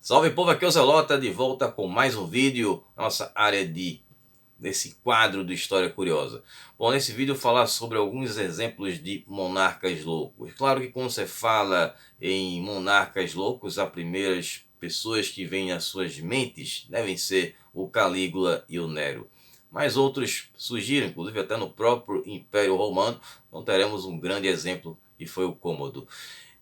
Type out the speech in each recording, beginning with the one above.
Salve povo, aqui é o Zelota, de volta com mais um vídeo, nossa área desse quadro do História Curiosa. Bom, nesse vídeo eu vou falar sobre alguns exemplos de monarcas loucos. Claro que quando você fala em monarcas loucos, as primeiras pessoas que vêm às suas mentes devem ser o Calígula e o Nero. Mas outros surgiram, inclusive até no próprio Império Romano, então teremos um grande exemplo que foi o Cômodo.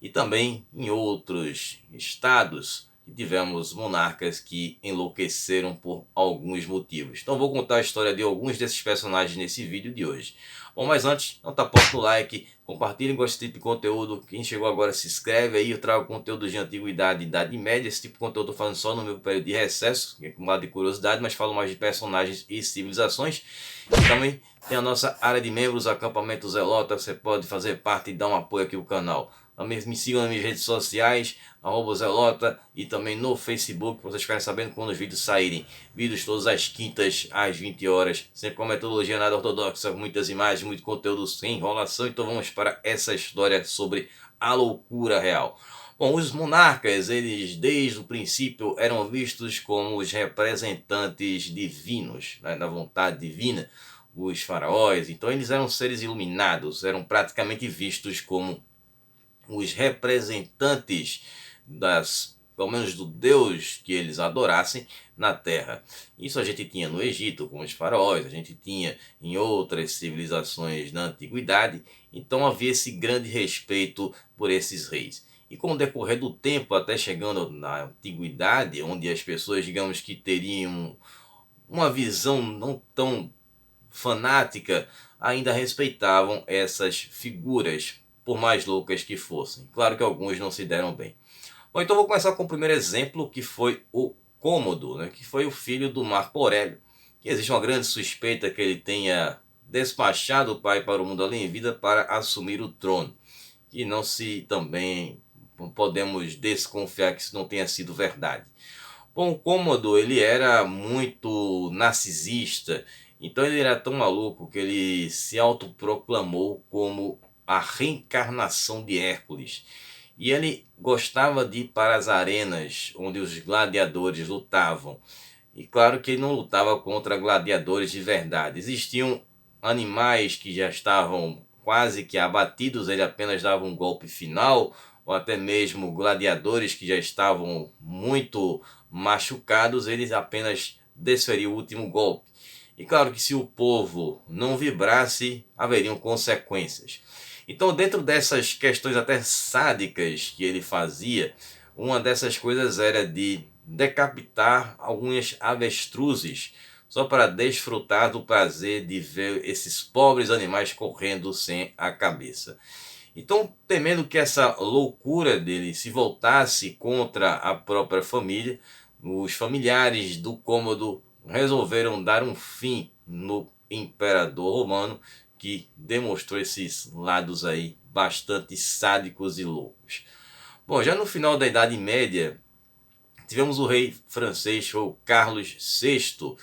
E também em outros estados tivemos monarcas que enlouqueceram por alguns motivos. Então vou contar a história de alguns desses personagens nesse vídeo de hoje. Bom, mas antes, não tapoque no like, compartilhem com esse tipo de conteúdo. Quem chegou agora se inscreve aí, eu trago conteúdo de antiguidade e idade média. Esse tipo de conteúdo eu tô falando só no meu período de recesso, que é com lado de curiosidade, mas falo mais de personagens e civilizações. E também tem a nossa área de membros, acampamento Zelota, você pode fazer parte e dar um apoio aqui ao canal. Também me sigam nas minhas redes sociais, @Zelota, e também no Facebook, para vocês ficarem sabendo quando os vídeos saírem. Vídeos todas as quintas às 20 horas, sempre com metodologia nada ortodoxa, muitas imagens, muito conteúdo sem enrolação. Então vamos para essa história sobre a loucura real. Bom, os monarcas, eles desde o princípio eram vistos como os representantes divinos, né, da vontade divina, os faraós. Então eles eram seres iluminados, eram praticamente vistos como os representantes pelo menos do Deus que eles adorassem na Terra. Isso a gente tinha no Egito com os faraós, a gente tinha em outras civilizações na antiguidade. Então havia esse grande respeito por esses reis. E com o decorrer do tempo, até chegando na antiguidade, onde as pessoas, digamos que teriam uma visão não tão fanática, ainda respeitavam essas figuras, por mais loucas que fossem. Claro que alguns não se deram bem. Bom, então vou começar com o primeiro exemplo, que foi o Cômodo, né, que foi o filho do Marco Aurélio, que existe uma grande suspeita que ele tenha despachado o pai para o mundo além vida para assumir o trono. E não se também podemos desconfiar que isso não tenha sido verdade. Bom, o Cômodo, ele era muito narcisista, então ele era tão maluco que ele se autoproclamou como a reencarnação de Hércules. E ele gostava de ir para as arenas onde os gladiadores lutavam. E claro que ele não lutava contra gladiadores de verdade. Existiam animais que já estavam quase que abatidos, ele apenas dava um golpe final, ou até mesmo gladiadores que já estavam muito machucados, eles apenas desferiam o último golpe. E claro que se o povo não vibrasse, haveriam consequências. Então, dentro dessas questões até sádicas que ele fazia, uma dessas coisas era de decapitar algumas avestruzes, só para desfrutar do prazer de ver esses pobres animais correndo sem a cabeça. Então, temendo que essa loucura dele se voltasse contra a própria família, os familiares do Cômodo resolveram dar um fim no imperador romano, que demonstrou esses lados aí bastante sádicos e loucos. Bom, já no final da Idade Média, tivemos o rei francês, o Carlos VI.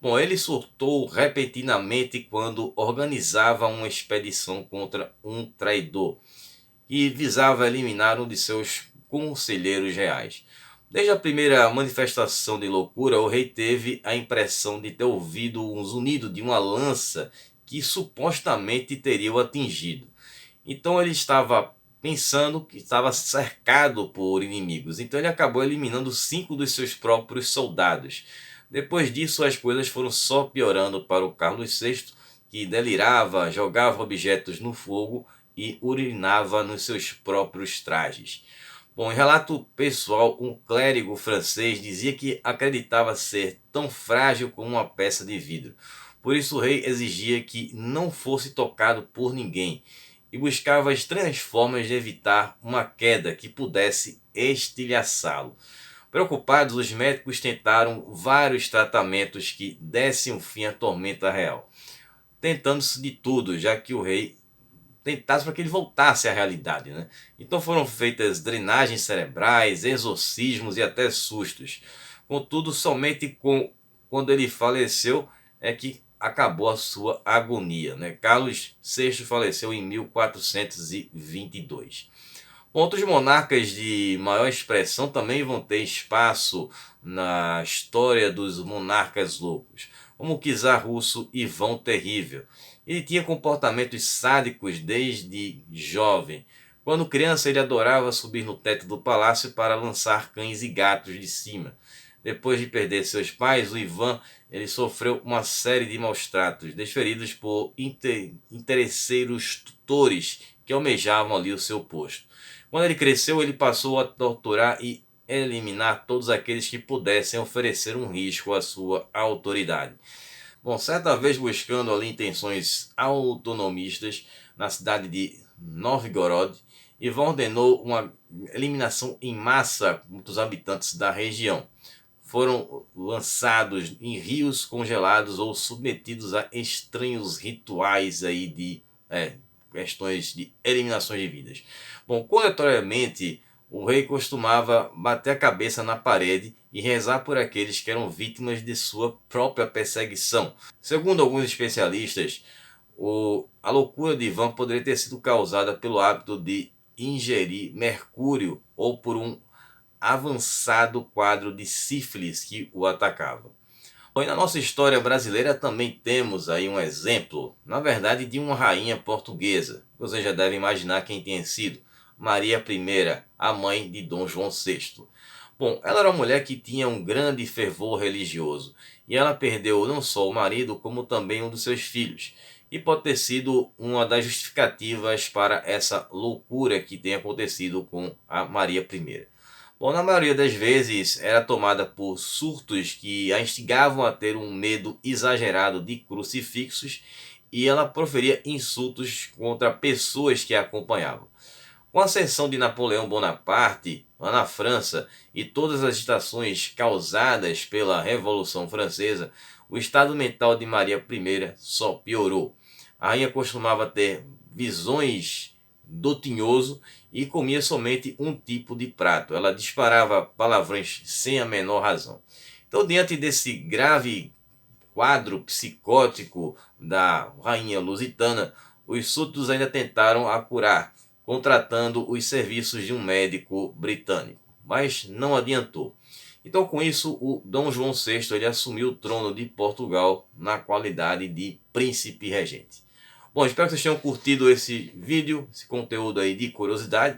Bom, ele surtou repentinamente quando organizava uma expedição contra um traidor e visava eliminar um de seus conselheiros reais. Desde a primeira manifestação de loucura, o rei teve a impressão de ter ouvido um zunido de uma lança que supostamente teria o atingido. Então ele estava pensando que estava cercado por inimigos. Então ele acabou eliminando 5 dos seus próprios soldados. Depois disso, as coisas foram só piorando para o Carlos VI, que delirava, jogava objetos no fogo e urinava nos seus próprios trajes. Bom, em relato pessoal, um clérigo francês dizia que acreditava ser tão frágil como uma peça de vidro. Por isso o rei exigia que não fosse tocado por ninguém e buscava estranhas formas de evitar uma queda que pudesse estilhaçá-lo. Preocupados, os médicos tentaram vários tratamentos que dessem um fim à tormenta real, tentando-se de tudo, já que o rei tentasse para que ele voltasse à realidade, né? Então foram feitas drenagens cerebrais, exorcismos e até sustos. Contudo, somente quando ele faleceu é que acabou a sua agonia, né? Carlos VI faleceu em 1422. Outros monarcas de maior expressão também vão ter espaço na história dos monarcas loucos, como o czar russo Ivan o Terrível. Ele tinha comportamentos sádicos desde jovem. Quando criança, ele adorava subir no teto do palácio para lançar cães e gatos de cima. Depois de perder seus pais, o Ivan ele sofreu uma série de maus-tratos desferidos por interesseiros tutores que almejavam ali o seu posto. Quando ele cresceu, ele passou a torturar e eliminar todos aqueles que pudessem oferecer um risco à sua autoridade. Bom, certa vez buscando ali intenções autonomistas na cidade de Novgorod, Ivan ordenou uma eliminação em massa dos habitantes da região. Foram lançados em rios congelados ou submetidos a estranhos rituais aí de questões de eliminações de vidas. Bom, coletoriamente, o rei costumava bater a cabeça na parede e rezar por aqueles que eram vítimas de sua própria perseguição. Segundo alguns especialistas, a loucura de Ivan poderia ter sido causada pelo hábito de ingerir mercúrio ou por um avançado quadro de sífilis que o atacava. Bom, e na nossa história brasileira também temos aí um exemplo, na verdade, de uma rainha portuguesa. Você já deve imaginar quem tenha sido. Maria I, a mãe de Dom João VI. Bom, ela era uma mulher que tinha um grande fervor religioso e ela perdeu não só o marido, como também um dos seus filhos. E pode ter sido uma das justificativas para essa loucura que tem acontecido com a Maria I. Bom, na maioria das vezes era tomada por surtos que a instigavam a ter um medo exagerado de crucifixos e ela proferia insultos contra pessoas que a acompanhavam. Com a ascensão de Napoleão Bonaparte lá na França e todas as agitações causadas pela Revolução Francesa, o estado mental de Maria I só piorou. A rainha costumava ter visões do tinhoso e comia somente um tipo de prato. Ela disparava palavrões sem a menor razão. Então, diante desse grave quadro psicótico da rainha lusitana, os súditos ainda tentaram a curar, contratando os serviços de um médico britânico, mas não adiantou. Então, com isso, o Dom João VI ele assumiu o trono de Portugal na qualidade de príncipe regente. Bom, espero que vocês tenham curtido esse vídeo, esse conteúdo aí de curiosidade,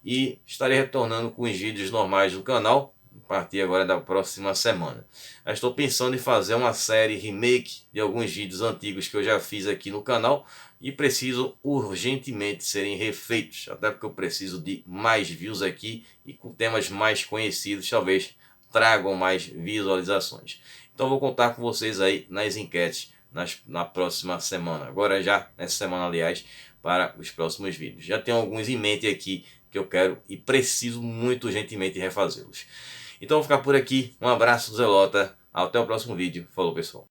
e estarei retornando com os vídeos normais do canal a partir agora da próxima semana. Eu estou pensando em fazer uma série remake de alguns vídeos antigos que eu já fiz aqui no canal e precisam urgentemente serem refeitos, até porque eu preciso de mais views aqui e com temas mais conhecidos, talvez tragam mais visualizações. Então vou contar com vocês aí nas enquetes na próxima semana, agora já nessa semana aliás, para os próximos vídeos. Já tenho alguns em mente aqui que eu quero e preciso muito urgentemente refazê-los. Então vou ficar por aqui, um abraço do Zelota, até o próximo vídeo, falou pessoal.